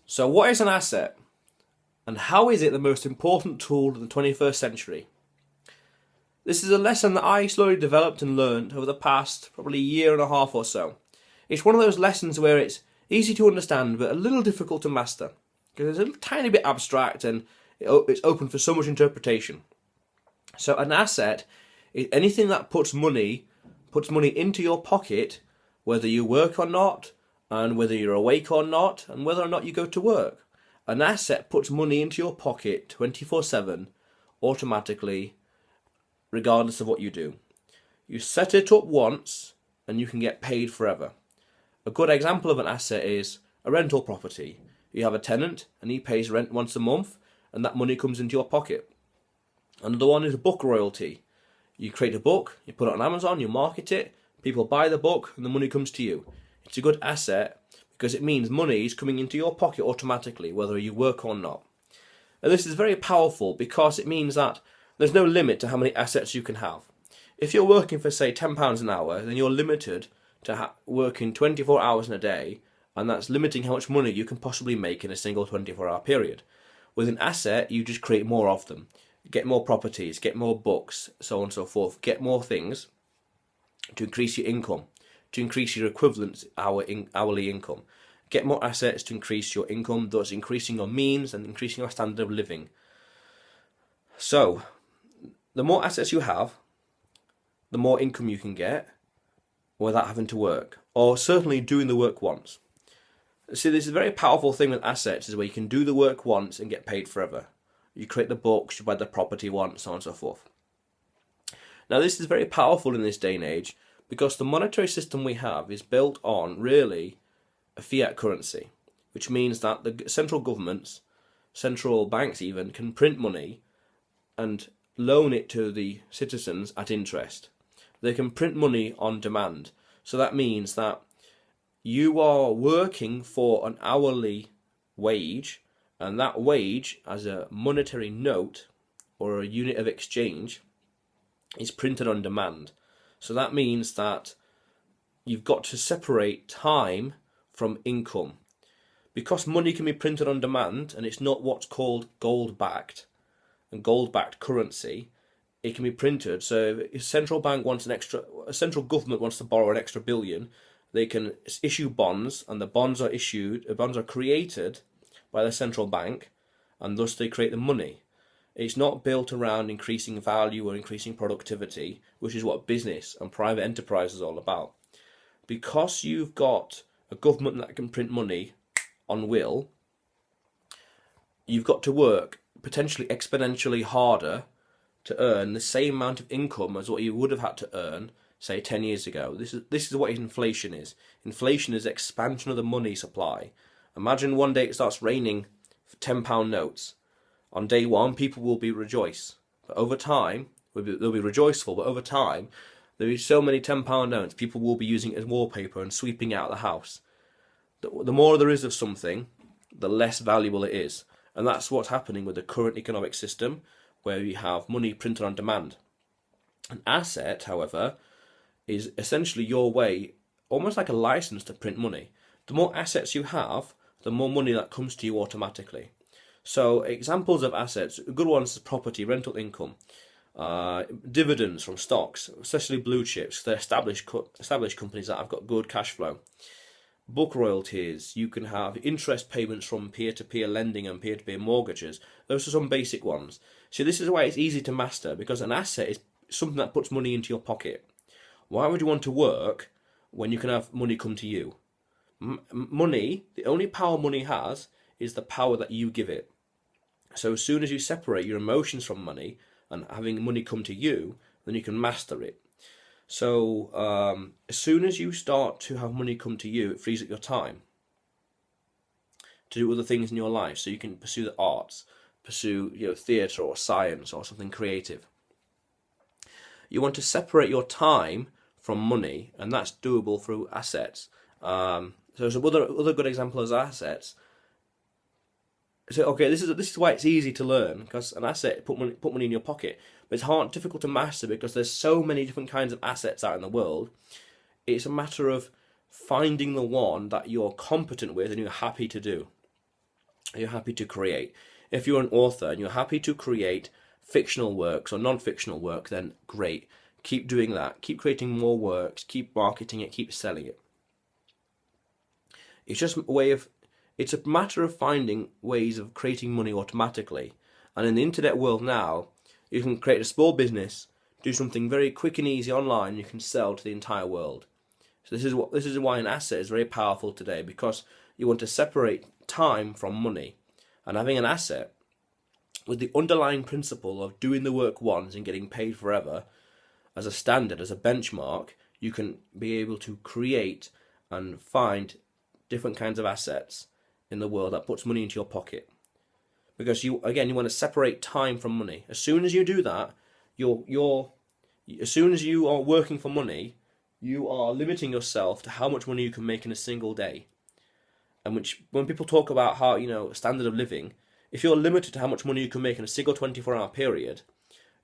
So what is an asset? And how is it the most important tool in the 21st century? This is a lesson that I slowly developed and learned over the past probably year and a half or so. It's one of those lessons where it's easy to understand but a little difficult to master because it's a tiny bit abstract and it's open for so much interpretation. So an asset is anything that puts money into your pocket, whether you work or not, and whether you're awake or not, and whether or not you go to work. An asset puts money into your pocket 24/7, automatically, regardless of what you do. You set it up once, and you can get paid forever. A good example of an asset is a rental property. You have a tenant, and he pays rent once a month, and that money comes into your pocket. Another one is a book royalty. You create a book, you put it on Amazon, you market it, people buy the book, and the money comes to you. It's a good asset because it means money is coming into your pocket automatically, whether you work or not. And this is very powerful because it means that there's no limit to how many assets you can have. If you're working for, say, £10 an hour, then you're limited to working 24 hours in a day, and that's limiting how much money you can possibly make in a single 24-hour period. With an asset, you just create more of them. Get more properties, get more books, so on and so forth. Get more things to increase your income, to increase your equivalent hourly income. Get more assets to increase your income, thus increasing your means and increasing your standard of living. So, the more assets you have, the more income you can get without having to work, or certainly doing the work once. See, this is a very powerful thing with assets, is where you can do the work once and get paid forever. You create the books, you buy the property once, so on and so forth. Now, this is very powerful in this day and age because the monetary system we have is built on, really, a fiat currency, which means that the central governments, central banks even, can print money and loan it to the citizens at interest. They can print money on demand. So that means that you are working for an hourly wage, and that wage, as a monetary note or a unit of exchange, is printed on demand. So that means that you've got to separate time from income. Because money can be printed on demand and it's not what's called gold-backed and gold-backed currency, it can be printed. So if a central government wants to borrow an extra billion, they can issue bonds, and the bonds are created by the central bank, and thus they create the money. It's not built around increasing value or increasing productivity, which is what business and private enterprise is all about. Because you've got a government that can print money on will, you've got to work potentially exponentially harder to earn the same amount of income as what you would have had to earn, say, 10 years ago. This is what inflation is. Inflation is expansion of the money supply. Imagine one day it starts raining £10 notes. On day one, people will be rejoiced. But over time, they'll be rejoiceful, but over time, there'll be so many £10 notes, people will be using it as wallpaper and sweeping out the house. The more there is of something, the less valuable it is. And that's what's happening with the current economic system, where you have money printed on demand. An asset, however, is essentially your way, almost like a license to print money. The more assets you have, the more money that comes to you automatically. So examples of assets, good ones is property, rental income, dividends from stocks, especially blue chips. They're established companies that have got good cash flow. Book royalties, you can have interest payments from peer-to-peer lending and peer-to-peer mortgages. Those are some basic ones. So this is why it's easy to master, because an asset is something that puts money into your pocket. Why would you want to work when you can have money come to you? Money, the only power money has is the power that you give it. So as soon as you separate your emotions from money and having money come to you, then you can master it. So as soon as you start to have money come to you, it frees up your time to do other things in your life. So you can pursue the arts, pursue theatre or science or something creative. You want to separate your time from money, and that's doable through assets. So some other good examples of assets. So okay, this is why it's easy to learn, because an asset put money in your pocket, but it's difficult to master because there's so many different kinds of assets out in the world. It's a matter of finding the one that you're competent with and you're happy to do. You're happy to create. If you're an author and you're happy to create fictional works or non-fictional work, then great. Keep doing that. Keep creating more works. Keep marketing it. Keep selling it. It's just a way of, it's a matter of finding ways of creating money automatically. And in the internet world now, you can create a small business, do something very quick and easy online, and you can sell to the entire world. So this is why an asset is very powerful today, because you want to separate time from money. And having an asset with the underlying principle of doing the work once and getting paid forever as a standard, as a benchmark, you can be able to create and find different kinds of assets in the world that puts money into your pocket. Because you want to separate time from money. As soon as you do that, as soon as you are working for money, you are limiting yourself to how much money you can make in a single day. And when people talk about how, standard of living, if you're limited to how much money you can make in a single 24-hour period,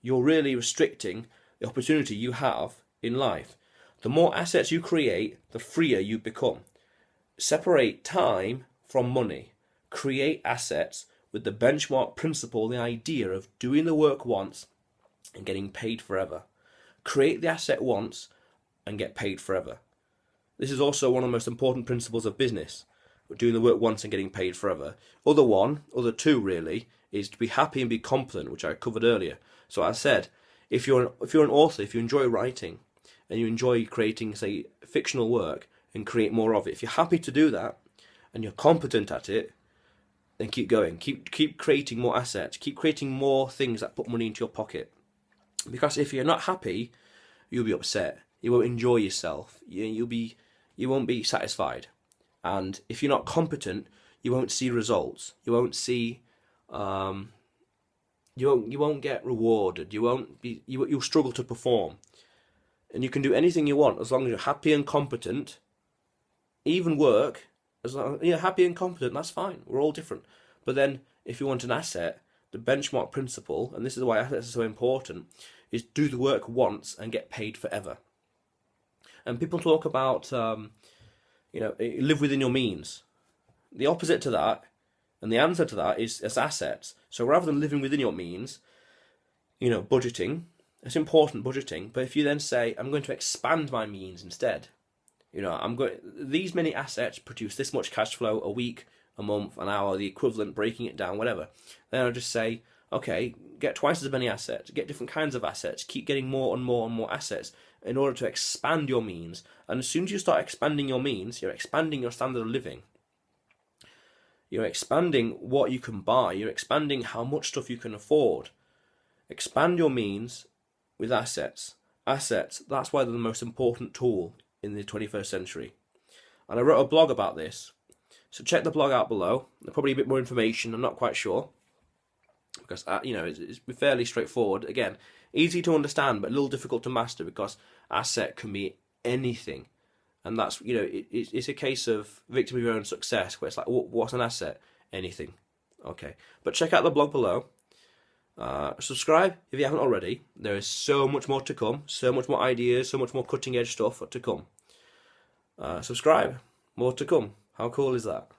you're really restricting the opportunity you have in life. The more assets you create, the freer you become. Separate time from money. Create assets with the benchmark principle, the idea of doing the work once and getting paid forever. Create the asset once and get paid forever. This is also one of the most important principles of business. Doing the work once and getting paid forever. Other two really, is to be happy and be competent, which I covered earlier. So I said, if you're an author, if you enjoy writing and you enjoy creating, say, fictional work and create more of it, if you're happy to do that and you're competent at it, then keep going. Keep creating more assets. Keep creating more things that put money into your pocket. Because if you're not happy, you'll be upset. You won't enjoy yourself. You won't be satisfied. And if you're not competent, you won't see results. You won't see, you won't get rewarded. You'll struggle to perform. And you can do anything you want as long as you're happy and competent. Even work, as long as you're happy and competent, that's fine. We're all different. But then, if you want an asset, the benchmark principle, and this is why assets are so important, is do the work once and get paid forever. And people talk about live within your means. The opposite to that, and the answer to that is assets. So rather than living within your means, budgeting, it's important, budgeting, but if you then say, I'm going to expand my means instead, these many assets produce this much cash flow a week, a month, an hour, the equivalent, breaking it down, whatever. Then I'll just say, okay, get twice as many assets, get different kinds of assets, keep getting more and more and more assets in order to expand your means. And as soon as you start expanding your means, you're expanding your standard of living. You're expanding what you can buy. You're expanding how much stuff you can afford. Expand your means with assets. Assets, that's why they're the most important tool in the 21st century. And I wrote a blog about this. So check the blog out below. There's probably a bit more information, I'm not quite sure. Because, it's fairly straightforward. Again, easy to understand, but a little difficult to master, because asset can be anything. And that's, it's a case of victim of your own success, where it's like, what's an asset? Anything. Okay. But check out the blog below. Subscribe if you haven't already. There is so much more to come, so much more ideas, so much more cutting edge stuff to come. Subscribe, more to come. How cool is that?